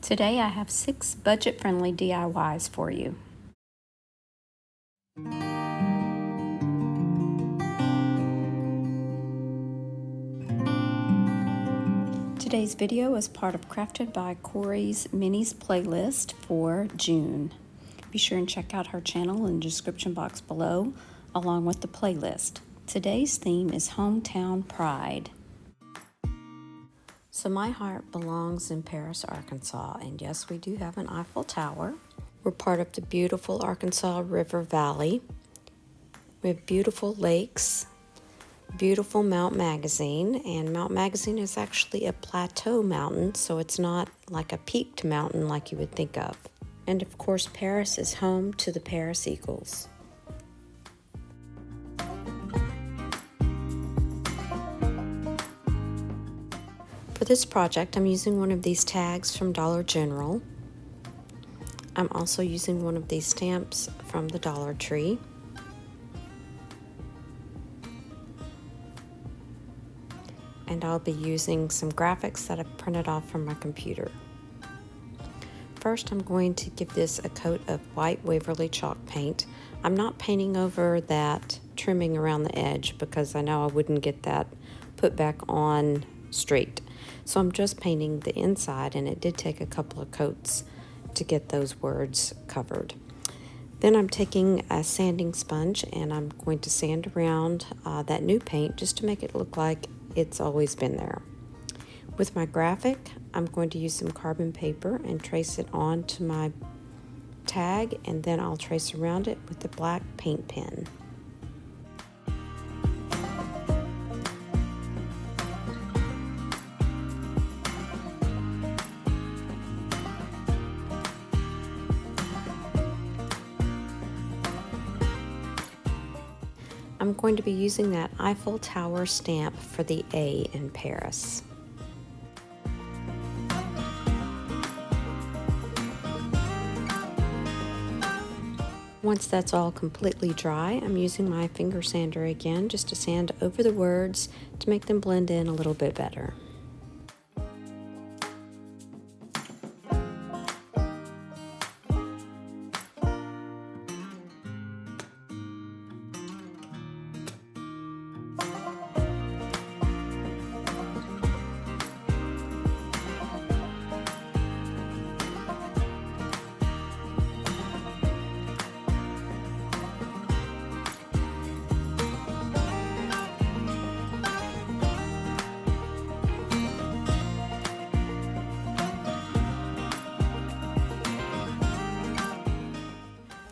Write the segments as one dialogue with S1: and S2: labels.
S1: Today I have 6 budget-friendly DIYs for you. Today's video is part of Crafted by Corey's Minis playlist for June. Be sure and check out her channel in the description box below, along with the playlist. Today's theme is Hometown Pride. So my heart belongs in Paris, Arkansas, and yes, we do have an Eiffel Tower. We're part of the beautiful Arkansas River Valley. We have beautiful lakes, beautiful Mount Magazine, and Mount Magazine is actually a plateau mountain, so it's not like a peaked mountain like you would think of. And of course, Paris is home to the Paris Eagles. For this project, I'm using one of these tags from Dollar General. I'm also using one of these stamps from the Dollar Tree. And I'll be using some graphics that I've printed off from my computer. First, I'm going to give this a coat of white Waverly chalk paint. I'm not painting over that trimming around the edge because I know I wouldn't get that put back on straight. So I'm just painting the inside, and it did take a couple of coats to get those words covered. Then I'm taking a sanding sponge and I'm going to sand around that new paint just to make it look like it's always been there. With my graphic, I'm going to use some carbon paper and trace it onto my tag, and then I'll trace around it with the black paint pen. I'm going to be using that Eiffel Tower stamp for the A in Paris. Once that's all completely dry, I'm using my finger sander again just to sand over the words to make them blend in a little bit better.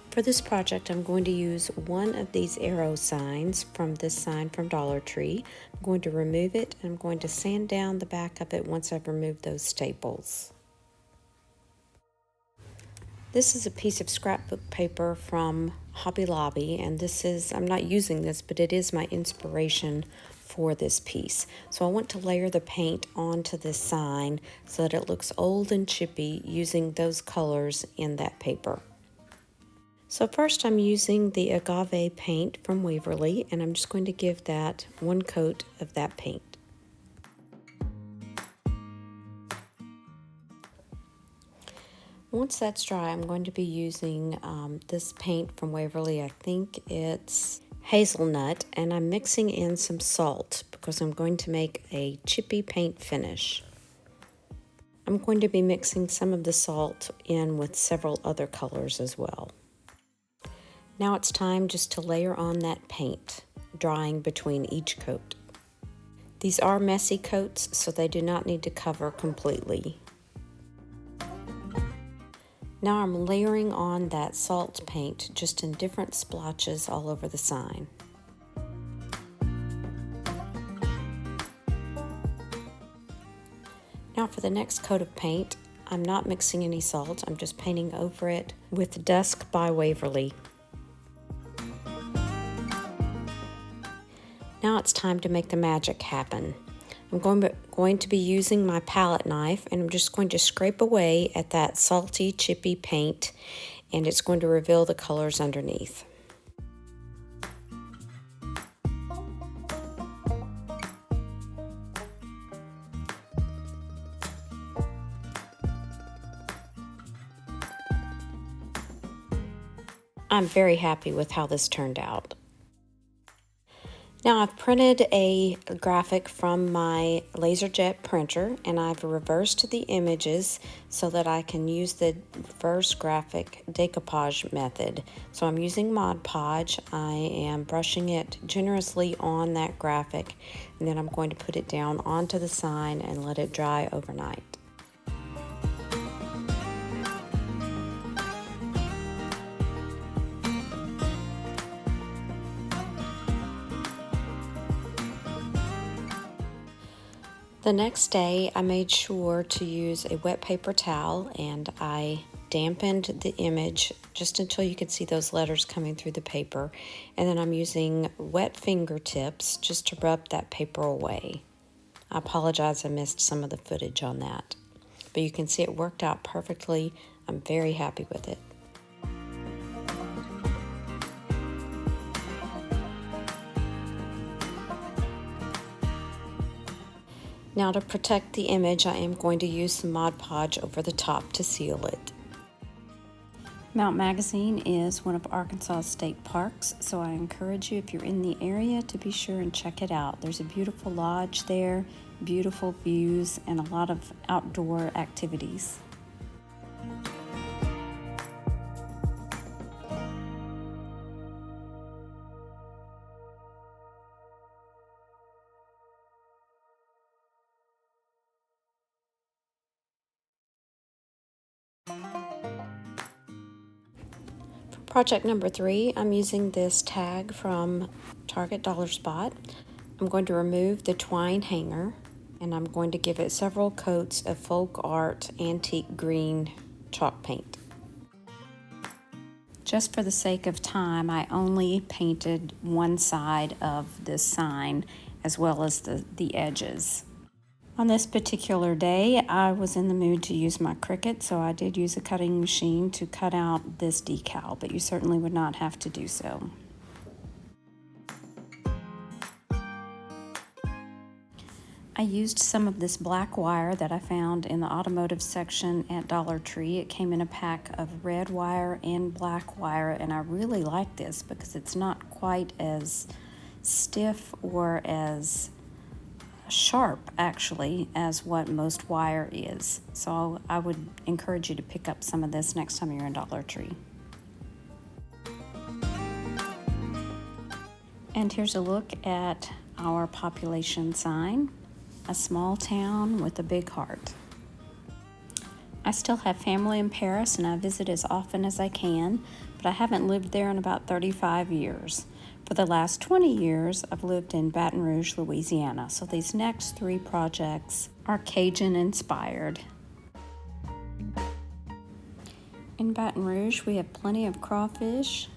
S1: For this project, I'm going to use one of these arrow signs from this sign from Dollar Tree. I'm going to remove it, and I'm going to sand down the back of it once I've removed those staples. This is a piece of scrapbook paper from Hobby Lobby, and I'm not using this, but it is my inspiration for this piece. So I want to layer the paint onto this sign so that it looks old and chippy using those colors in that paper. So first I'm using the Agave paint from Waverly, and I'm just going to give that one coat of that paint. Once that's dry, I'm going to be using this paint from Waverly. I think it's hazelnut, and I'm mixing in some salt because I'm going to make a chippy paint finish. I'm going to be mixing some of the salt in with several other colors as well. Now it's time just to layer on that paint, drying between each coat. These are messy coats, so they do not need to cover completely. Now I'm layering on that salt paint just in different splotches all over the sign. Now for the next coat of paint, I'm not mixing any salt, I'm just painting over it with Dusk by Waverly. Now it's time to make the magic happen. I'm going to be using my palette knife, and I'm just going to scrape away at that salty, chippy paint, and it's going to reveal the colors underneath. I'm very happy with how this turned out. Now I've printed a graphic from my LaserJet printer and I've reversed the images so that I can use the reverse graphic decoupage method. So I'm using Mod Podge. I am brushing it generously on that graphic and then I'm going to put it down onto the sign and let it dry overnight. The next day, I made sure to use a wet paper towel and I dampened the image just until you could see those letters coming through the paper. And then I'm using wet fingertips just to rub that paper away. I apologize, I missed some of the footage on that. But you can see it worked out perfectly. I'm very happy with it. Now to protect the image, I am going to use some Mod Podge over the top to seal it. Mount Magazine is one of Arkansas state parks, so I encourage you, if you're in the area, to be sure and check it out. There's a beautiful lodge there, beautiful views, and a lot of outdoor activities. Project number 3, I'm using this tag from Target Dollar Spot. I'm going to remove the twine hanger and I'm going to give it several coats of Folk Art Antique Green chalk paint. Just for the sake of time, I only painted one side of this sign as well as the edges. On this particular day, I was in the mood to use my Cricut, so I did use a cutting machine to cut out this decal, but you certainly would not have to do so. I used some of this black wire that I found in the automotive section at Dollar Tree. It came in a pack of red wire and black wire, and I really like this because it's not quite as stiff or as sharp actually as what most wire is. So I would encourage you to pick up some of this next time you're in Dollar Tree. And here's a look at our population sign, a small town with a big heart. I still have family in Paris and I visit as often as I can, but I haven't lived there in about 35 years. For the last 20 years, I've lived in Baton Rouge, Louisiana, so these next 3 projects are Cajun-inspired. In Baton Rouge, we have plenty of crawfish,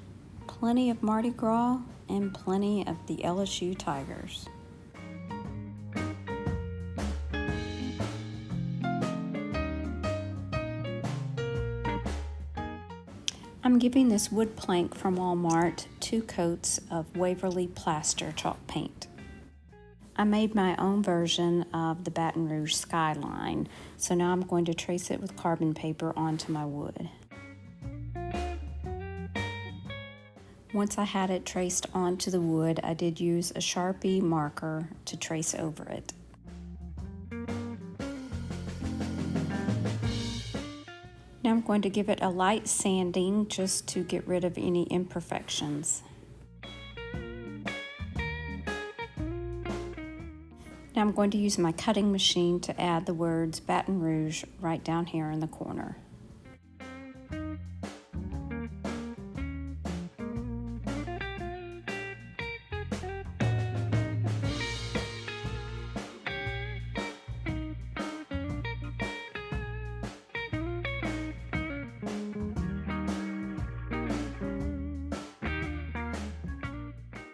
S1: plenty of Mardi Gras, and plenty of the LSU Tigers. I'm giving this wood plank from Walmart 2 coats of Waverly Plaster chalk paint. I made my own version of the Baton Rouge skyline, so now I'm going to trace it with carbon paper onto my wood. Once I had it traced onto the wood, I did use a Sharpie marker to trace over it. Now I'm going to give it a light sanding just to get rid of any imperfections. Now I'm going to use my cutting machine to add the words Baton Rouge right down here in the corner.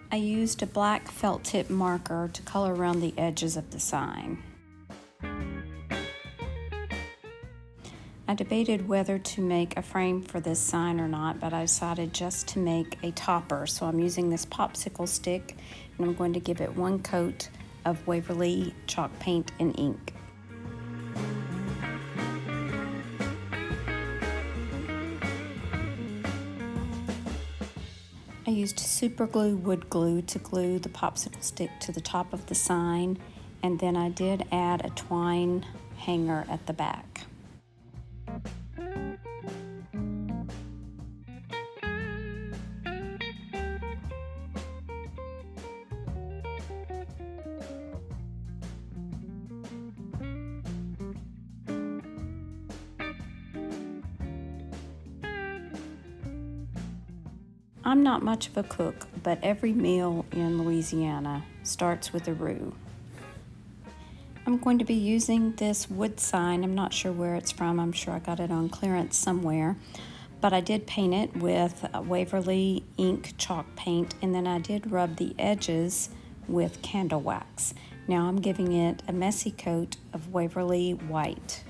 S1: I used a black felt tip marker to color around the edges of the sign. I debated whether to make a frame for this sign or not, but I decided just to make a topper. So I'm using this popsicle stick and I'm going to give it 1 coat of Waverly chalk paint and ink. I used super glue, wood glue, to glue the popsicle stick to the top of the sign, and then I did add a twine hanger at the back. I'm not much of a cook, but every meal in Louisiana starts with a roux. I'm going to be using this wood sign. I'm not sure where it's from. I'm sure I got it on clearance somewhere. But I did paint it with Waverly ink chalk paint, and then I did rub the edges with candle wax. Now I'm giving it a messy coat of Waverly white.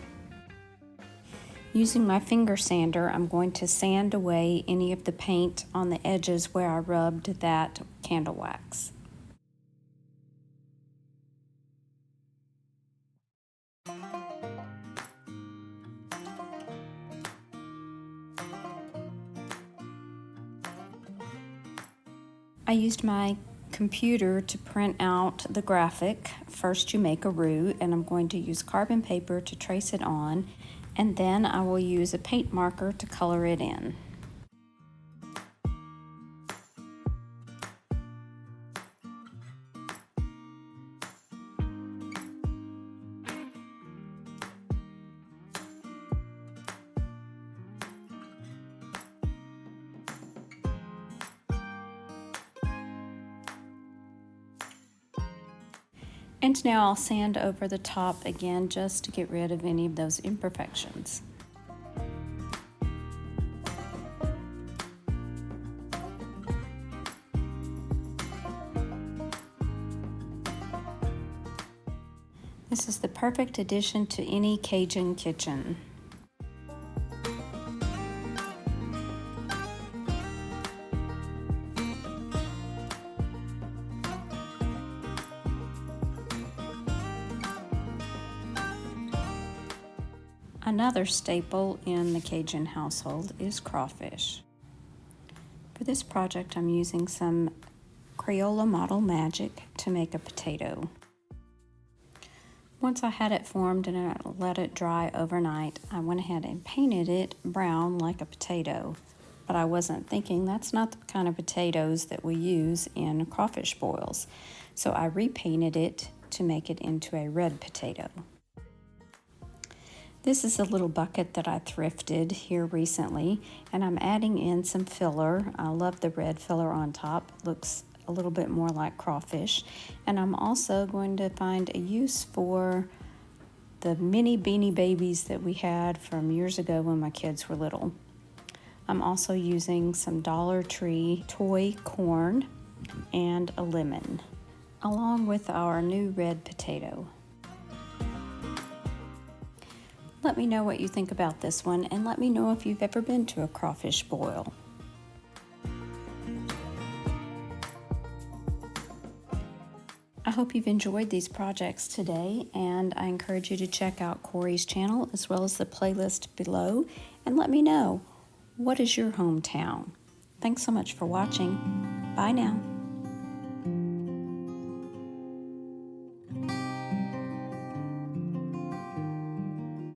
S1: Using my finger sander, I'm going to sand away any of the paint on the edges where I rubbed that candle wax. I used my computer to print out the graphic. First you make a roux, and I'm going to use carbon paper to trace it on, and then I will use a paint marker to color it in. And now I'll sand over the top again just to get rid of any of those imperfections. This is the perfect addition to any Cajun kitchen. Another staple in the Cajun household is crawfish. For this project, I'm using some Crayola Model Magic to make a potato. Once I had it formed and I let it dry overnight, I went ahead and painted it brown like a potato. But I wasn't thinking that's not the kind of potatoes that we use in crawfish boils. So I repainted it to make it into a red potato. This is a little bucket that I thrifted here recently, and I'm adding in some filler. I love the red filler on top. It looks a little bit more like crawfish. And I'm also going to find a use for the mini Beanie Babies that we had from years ago when my kids were little. I'm also using some Dollar Tree toy corn and a lemon, along with our new red potato. Let me know what you think about this one, and let me know if you've ever been to a crawfish boil. I hope you've enjoyed these projects today, and I encourage you to check out Corey's channel as well as the playlist below, and let me know, what is your hometown? Thanks so much for watching. Bye now.